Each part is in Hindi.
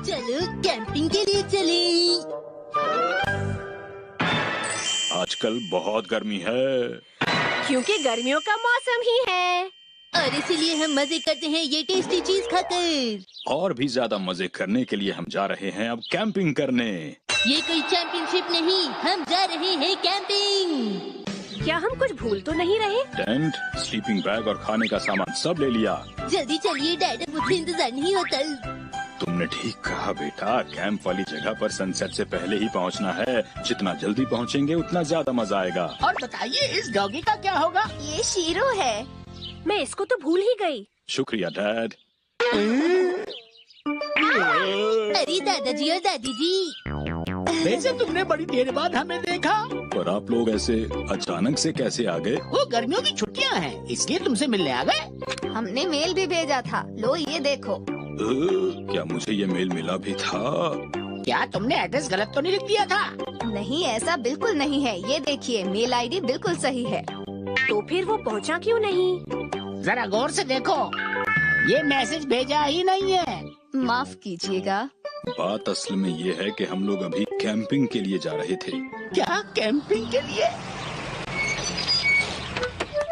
चलो कैंपिंग के लिए चलें। आजकल बहुत गर्मी है। क्योंकि गर्मियों का मौसम ही है और इसीलिए हम मजे करते हैं ये टेस्टी चीज खाकर। और भी ज्यादा मजे करने के लिए हम जा रहे हैं अब कैंपिंग करने। ये कोई चैंपियनशिप नहीं, हम जा रहे हैं कैंपिंग। क्या हम कुछ भूल तो नहीं रहे? टेंट, स्लीपिंग बैग और खाने का सामान सब ले लिया। जल्दी चलिए डैड, मुझसे इंतजार नहीं होता। तुमने ठीक कहा बेटा, कैंप वाली जगह पर सनसेट से पहले ही पहुंचना है। जितना जल्दी पहुंचेंगे उतना ज्यादा मजा आएगा। और बताइए इस डॉगी का क्या होगा? ये शीरो है। मैं इसको तो भूल ही गई। शुक्रिया डैड। अरे दादाजी और दादी जी, वैसे तुमने बड़ी देर बाद हमें देखा। पर आप लोग ऐसे अचानक से कैसे आ गए? वो गर्मियों की छुट्टियां हैं, इसलिए तुमसे मिलने आ गए। हमने मेल भी भेजा था, लो ये देखो। क्या मुझे ये मेल मिला भी था? क्या तुमने एड्रेस गलत तो नहीं लिख दिया था? नहीं, ऐसा बिल्कुल नहीं है। ये देखिए, मेल आईडी बिल्कुल सही है। तो फिर वो पहुंचा क्यों नहीं? जरा गौर से देखो, ये मैसेज भेजा ही नहीं है। माफ कीजिएगा। बात असल में ये है कि हम लोग अभी कैंपिंग के लिए जा रहे थे। क्या कैंपिंग के लिए?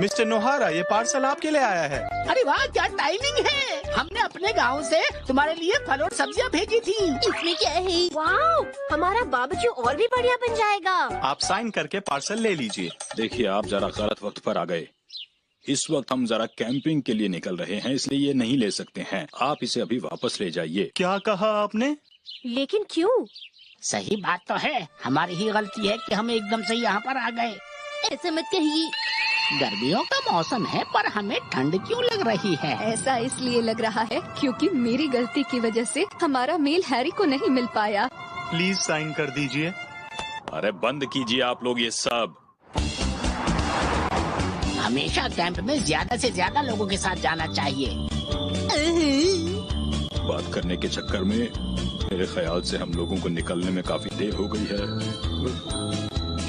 मिस्टर नोहारा, ये पार्सल आपके लिए आया है। अरे वाह, क्या टाइमिंग है। हमने अपने गांव से तुम्हारे लिए फल और सब्जियां भेजी थी। इसमें क्या है? वाओ, हमारा बारबेक्यू और भी बढ़िया बन जाएगा। आप साइन करके पार्सल ले लीजिए। देखिए, आप जरा गलत वक्त पर आ गए। इस वक्त हम जरा कैंपिंग के लिए निकल रहे हैं, इसलिए ये नहीं ले सकते हैं। आप इसे अभी वापस ले जाइए। क्या कहा आपने? लेकिन क्यों? सही बात तो है, हमारी ही गलती है कि हम एकदम से यहाँ पर आ गए। ऐसा मत कहिए। गर्मियों का मौसम है, पर हमें ठंड क्यों लग रही है? ऐसा इसलिए लग रहा है क्योंकि मेरी गलती की वजह से हमारा मेल हैरी को नहीं मिल पाया। प्लीज साइन कर दीजिए। अरे बंद कीजिए आप लोग ये सब। हमेशा कैंप में ज्यादा से ज्यादा लोगों के साथ जाना चाहिए। बात करने के चक्कर में मेरे ख्याल से हम लोगों को निकलने में काफी देर हो गई है।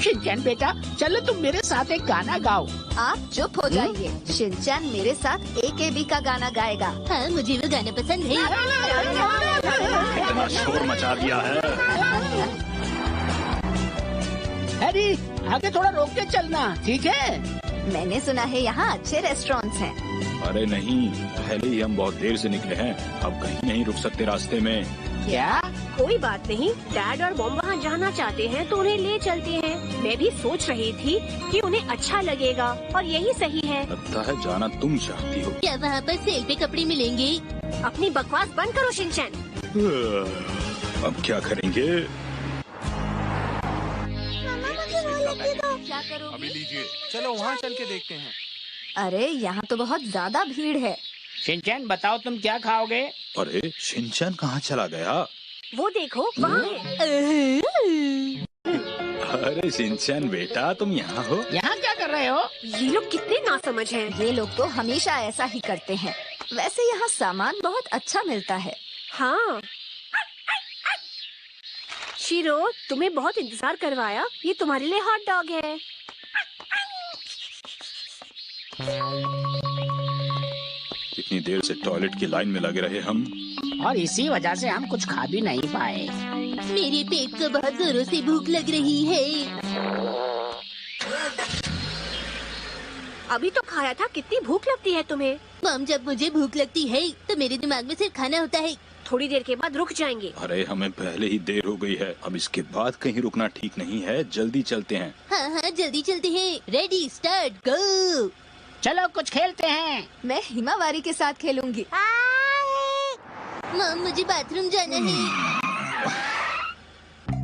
शिनचैन बेटा, चलो तुम मेरे साथ एक गाना गाओ। आप चुप हो जाइए। शिनचैन मेरे साथ AKB का गाना गाएगा। हाँ, मुझे वो गाना पसंद है। इतना शोर मचा दिया है। हैरी, आगे थोड़ा रोक के चलना, ठीक है? मैंने सुना है यहाँ अच्छे रेस्टोरेंट्स हैं। अरे नहीं, पहले ही हम बहुत देर से निकले हैं, अब कहीं नहीं रुक सकते रास्ते में। क्या? कोई बात नहीं, डैड और मॉम वहाँ जाना चाहते हैं तो उन्हें ले चलते हैं। मैं भी सोच रही थी कि उन्हें अच्छा लगेगा और यही सही है। लगता है जाना तुम चाहती हो। क्या वहाँ पर सेल पे कपड़े मिलेंगे? अपनी बकवास बंद करो शिनचैन। अब क्या करेंगे? क्या करोगी? अभी लीजिए, चलो वहाँ चल के देखते हैं। अरे यहाँ तो बहुत ज्यादा भीड़ है। शिनचैन बताओ तुम क्या खाओगे? अरे शिनचैन कहाँ चला गया? वो देखो वहाँ है। अरे शिनचैन बेटा, तुम यहाँ हो? यहाँ क्या कर रहे हो? ये लोग कितने नासमझ हैं। ये लोग तो हमेशा ऐसा ही करते हैं। वैसे यहाँ सामान बहुत अच्छा मिलता है। हाँ। शीरो, तुम्हें बहुत इंतजार करवाया। ये तुम्हारे लिए हॉट डॉग है। इतनी देर से टॉयलेट की लाइन में लगे रहे हम, और इसी वजह से हम कुछ खा भी नहीं पाए। मेरे पेट को बहुत जोरों से भूख लग रही है। अभी तो खाया था, कितनी भूख लगती है तुम्हें? मॉम, जब मुझे भूख लगती है तो मेरे दिमाग में सिर्फ खाना होता है। थोड़ी देर के बाद रुक जाएंगे। अरे हमें पहले ही देर हो गई है, अब इसके बाद कहीं रुकना ठीक नहीं है। जल्दी चलते हैं। हाँ हाँ, जल्दी चलते हैं। रेडी, स्टार्ट, गो। चलो कुछ खेलते हैं। मैं हिमावारी के साथ खेलूंगी। मॉम, मुझे बाथरूम जाना है।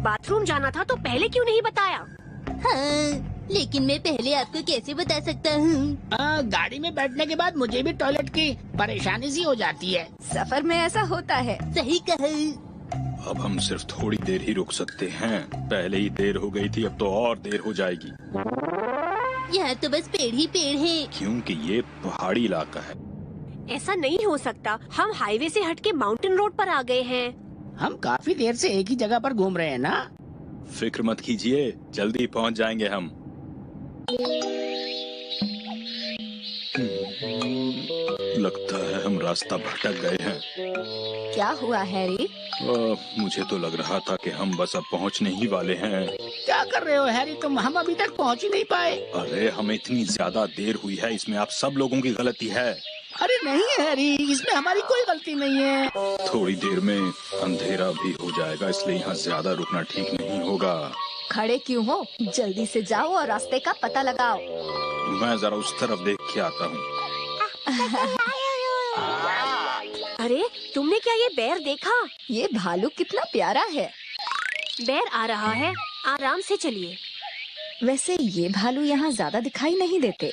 बाथरूम जाना था तो पहले क्यों नहीं बताया? हाँ, लेकिन मैं पहले आपको कैसे बता सकता हूँ? गाड़ी में बैठने के बाद मुझे भी टॉयलेट की परेशानी सी हो जाती है। सफर में ऐसा होता है। सही कहा। अब हम सिर्फ थोड़ी देर ही रुक सकते हैं। पहले ही देर हो गई थी, अब तो और देर हो जाएगी। यहाँ तो बस पेड़ ही पेड़ है। क्योंकि ये पहाड़ी इलाका है। ऐसा नहीं हो सकता, हम हाईवे से हटके माउंटेन रोड पर आ गए हैं। हम काफी देर से एक ही जगह पर घूम रहे हैं ना। फिक्र मत कीजिए, जल्दी पहुंच जाएंगे हम। लगता है हम रास्ता भटक गए हैं। क्या हुआ हैरी? मुझे तो लग रहा था कि हम बस अब पहुंचने ही वाले हैं। क्या कर रहे हो हैरी तुम? हम अभी तक पहुंच ही नहीं पाए। अरे हमें इतनी ज्यादा देर हुई है, इसमें आप सब लोगों की गलती है। अरे नहीं हैरी, इसमें हमारी कोई गलती नहीं है। थोड़ी देर में अंधेरा भी हो जाएगा, इसलिए यहाँ ज्यादा रुकना ठीक नहीं होगा। खड़े क्यों हो? जल्दी से जाओ और रास्ते का पता लगाओ। मैं जरा उस तरफ देख के आता हूँ। अरे तुमने क्या ये बेर देखा? ये भालू कितना प्यारा है। बेर आ रहा है, आराम से चलिए। वैसे ये भालू यहाँ ज्यादा दिखाई नहीं देते।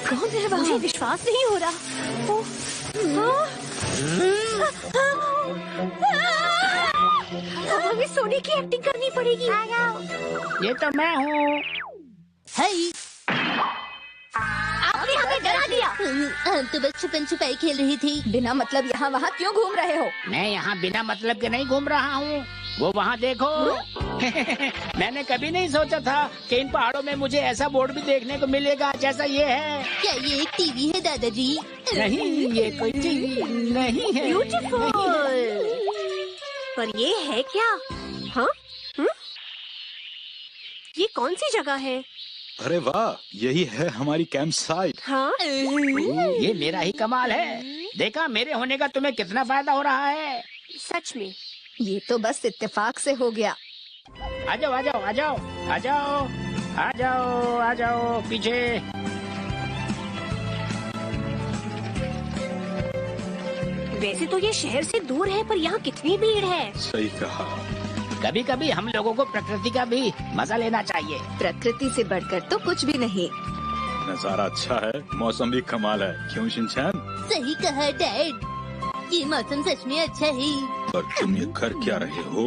कौन है वहाँ? मुझे विश्वास नहीं हो रहा। अब हमें सोने की एक्टिंग करनी पड़ेगी। ये तो मैं हूँ। हाय, आपने हमें डरा दिया। हम तो बस छुपन छुपाई खेल रही थी। बिना मतलब यहाँ वहाँ क्यों घूम रहे हो? मैं यहाँ बिना मतलब के नहीं घूम रहा हूँ। वो वहाँ देखो। मैंने कभी नहीं सोचा था कि इन पहाड़ों में मुझे ऐसा बोर्ड भी देखने को मिलेगा जैसा ये है। क्या ये एक टीवी है दादाजी? नहीं, ये कोई टीवी नहीं है। ब्यूटीफुल। पर ये है क्या? हाँ? ये कौन सी जगह है? अरे वाह, यही है हमारी कैंप साइट। हाँ? ये मेरा ही कमाल है। देखा, मेरे होने का तुम्हें कितना फायदा हो रहा है। सच में? ये तो बस इत्तेफाक से हो गया। आ जाओ, आ जाओ, आ जाओ, आ जाओ, आ जाओ, आ जाओ पीछे। वैसे तो ये शहर से दूर है, पर यहाँ कितनी भीड़ है। सही कहा। कभी कभी हम लोगों को प्रकृति का भी मजा लेना चाहिए। प्रकृति से बढ़कर तो कुछ भी नहीं। नजारा अच्छा है, मौसम भी कमाल है, क्यों शिनचैन? सही कहा डैड, ये मौसम सच में अच्छा है। और तुम ये कर क्या रहे हो?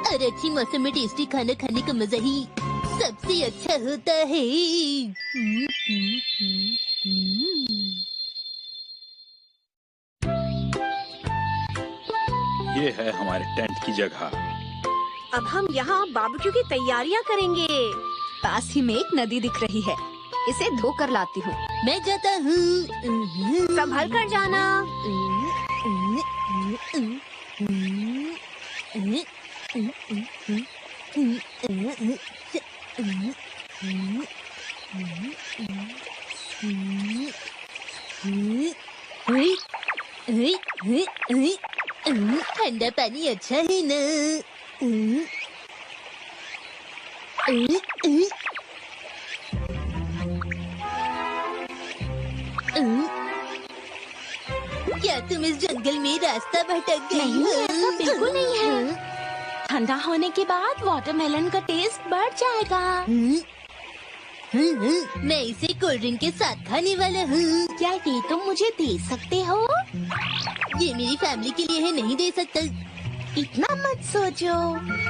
और अच्छी मौसम में टेस्टी खाना खाने का मजा ही सबसे अच्छा होता है। ये है हमारे टेंट की जगह। अब हम यहाँ बारबेक्यू की तैयारियाँ करेंगे। पास ही में एक नदी दिख रही है, इसे धोकर लाती हूँ। मैं जाता हूँ। संभल कर जाना। ठंडा पानी अच्छा है ना? क्या तुम इस जंगल में रास्ता भटक गई नहीं, हो? ऐसा बिल्कुल नहीं है। ठंडा होने के बाद वाटरमेलन का टेस्ट बढ़ जाएगा। मैं इसे कोल्ड ड्रिंक के साथ खाने वाला हूँ। क्या ये तुम मुझे दे सकते हो? ये मेरी फैमिली के लिए है, नहीं दे सकता। इतना मत सोचो।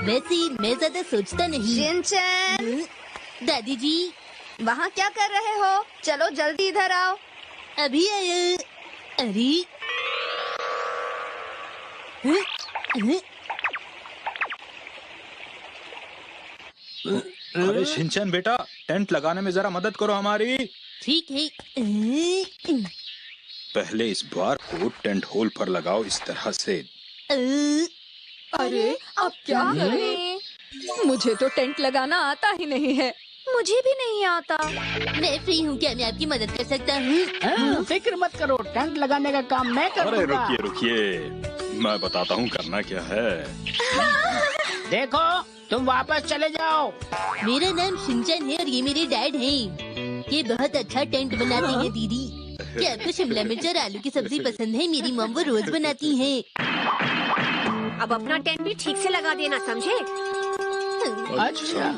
वैसे मैं ज्यादा सोचता नहीं। शिनचैन, दादी जी, वहाँ क्या कर रहे हो? चलो जल्दी इधर आओ। अभी आया। अरे अरे शिनचैन बेटा, टेंट लगाने में जरा मदद करो हमारी। ठीक है। पहले इस बार को टेंट होल पर लगाओ, इस तरह से। अरे अब क्या करें? मुझे तो टेंट लगाना आता ही नहीं है। मुझे भी नहीं आता। मैं फ्री हूँ, क्या मैं आपकी मदद कर सकता हूँ? फिक्र मत करो, टेंट लगाने का काम मैं अरे करूँगा। रुकिए रुकिए, मैं बताता हूँ करना क्या है। देखो, तुम वापस चले जाओ। मेरा नाम शिनचैन है और ये मेरे डैड हैं। ये बहुत अच्छा टेंट बनाते हैं दीदी। क्या आपको शिमला मिर्च और आलू की सब्जी पसंद है? मेरी मॉम वो रोज बनाती हैं। अब अपना टेंट भी ठीक से लगा देना, समझे? अच्छा,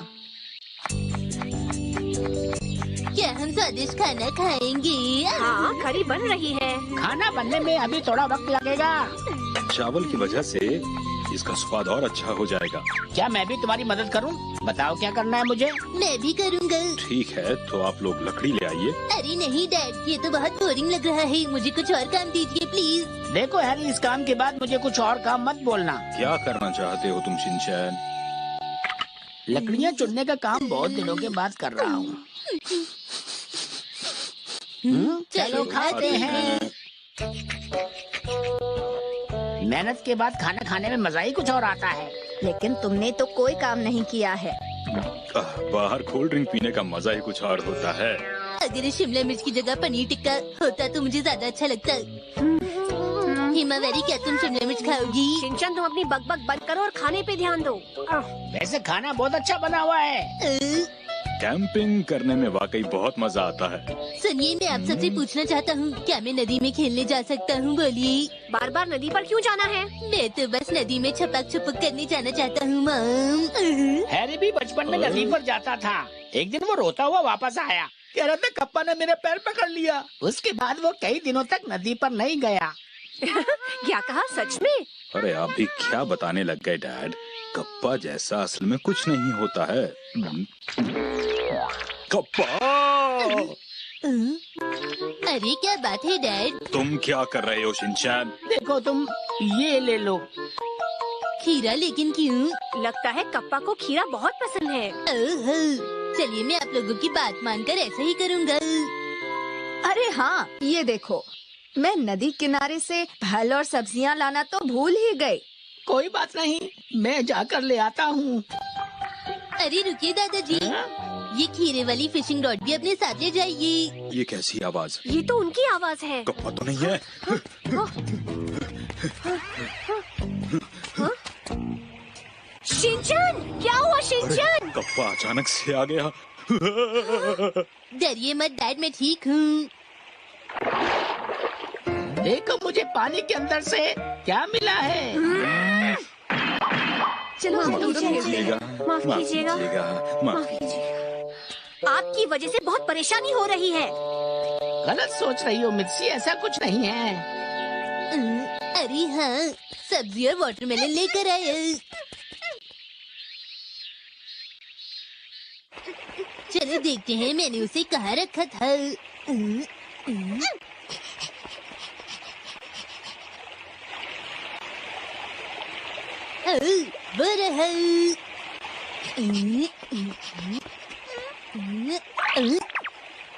क्या हम स्वादिष्ट खाना खाएंगे? हाँ, करी बन रही है। खाना बनने में अभी थोड़ा वक्त लगेगा। चावल की वजह से इसका स्वाद और अच्छा हो जाएगा। क्या मैं भी तुम्हारी मदद करूं? बताओ क्या करना है मुझे। मैं भी करूँगा। ठीक है, तो आप लोग लकड़ी ले आइए। अरे नहीं डैड, ये तो बहुत बोरिंग लग रहा है। मुझे कुछ और काम दीजिए प्लीज। देखो हैरी, इस काम के बाद मुझे कुछ और काम मत बोलना। क्या करना चाहते हो तुम शिनचैन? लकड़ियाँ चुनने का काम बहुत दिनों के बाद कर रहा हूँ। चलो खाते हैं। मेहनत के बाद खाना खाने में मजा ही कुछ और आता है। लेकिन तुमने तो कोई काम नहीं किया है। बाहर कोल्ड ड्रिंक पीने का मजा ही कुछ और होता है। अगर शिमला मिर्च की जगह पनीर टिक्का होता तो मुझे ज्यादा अच्छा लगता। हिमावरी, क्या तुम शिमला मिर्च खाओगी? शिनचैन, तुम अपनी बकबक बंद करो और खाने पे ध्यान दो। वैसे खाना बहुत अच्छा बना हुआ है। कैंपिंग करने में वाकई बहुत मजा आता है। सुनिए, मैं आप सबसे पूछना चाहता हूँ, क्या मैं नदी में खेलने जा सकता हूँ? बोलिए। बार बार नदी पर क्यों जाना है? मैं तो बस नदी में छपक छुपक करने जाना चाहता हूँ मॉम। हैरी भी बचपन में नदी पर जाता था। एक दिन वो रोता हुआ वापस आया, कह रहा था कप्पा ने मेरे पैर पकड़ लिया। उसके बाद वो कई दिनों तक नदी पर नहीं गया। क्या कहा? सच में? अरे आप भी क्या बताने लग गए डैड। कप्पा जैसा असल में कुछ नहीं होता है। कप्पा! अरे क्या बात है डैड? तुम क्या कर रहे हो शिनचैन? देखो तुम, ये ले लो। खीरा? लेकिन क्यों? लगता है कप्पा को खीरा बहुत पसंद है। ओहो, चलिए मैं आप लोगों की बात मानकर ऐसा ही करूँगा। अरे हाँ, ये देखो, मैं नदी किनारे से फल और सब्जियां लाना तो भूल ही गई। कोई बात नहीं, मैं जाकर ले आता हूँ। अरे रुकिए दादाजी, ये खीरे वाली फिशिंग रॉड भी अपने साथ ले जाइए। ये कैसी आवाज? ये तो उनकी आवाज है। कप्पा तो नहीं है। शिनचैन, क्या हुआ शिनचैन? कप्पा अचानक से आ गया। डरिए मत डैड, मैं ठीक हूँ। देखो मुझे पानी के अंदर से क्या मिला है। चलो माफ कीजिएगा, माफ कीजिएगा। माफ कीजिएगा। आपकी वजह से बहुत परेशानी हो रही है। गलत सोच रही हो मिर्ची, ऐसा कुछ नहीं है। अरे हाँ, सब्जी और वाटरमेलन लेकर आए। चलो देखते हैं मैंने उसे कहाँ रखा था। वो रहा।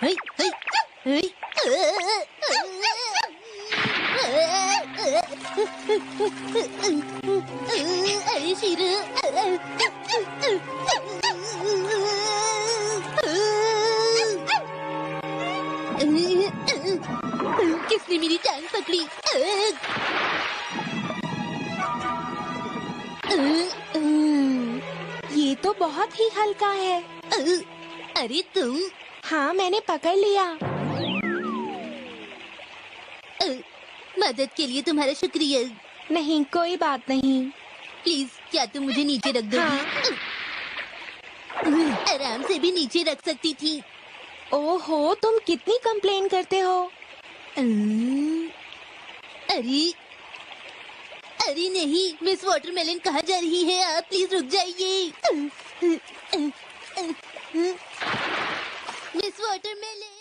हाय, हाय, हाय। अरे शीरू, किसने मेरी टांग पकड़ी? ये तो बहुत ही हल्का है। अरे तुम? हाँ, मैंने पकड़ लिया। मदद के लिए तुम्हारा शुक्रिया। नहीं, कोई बात नहीं। प्लीज, क्या तुम मुझे नीचे रख दोगी? आराम से भी नीचे रख सकती थी। ओहो, तुम कितनी कंप्लेन करते हो। अरे अरे नहीं, मिस वाटरमेलन कहाँ जा रही है? आप प्लीज रुक जाइए। Miss watermelon.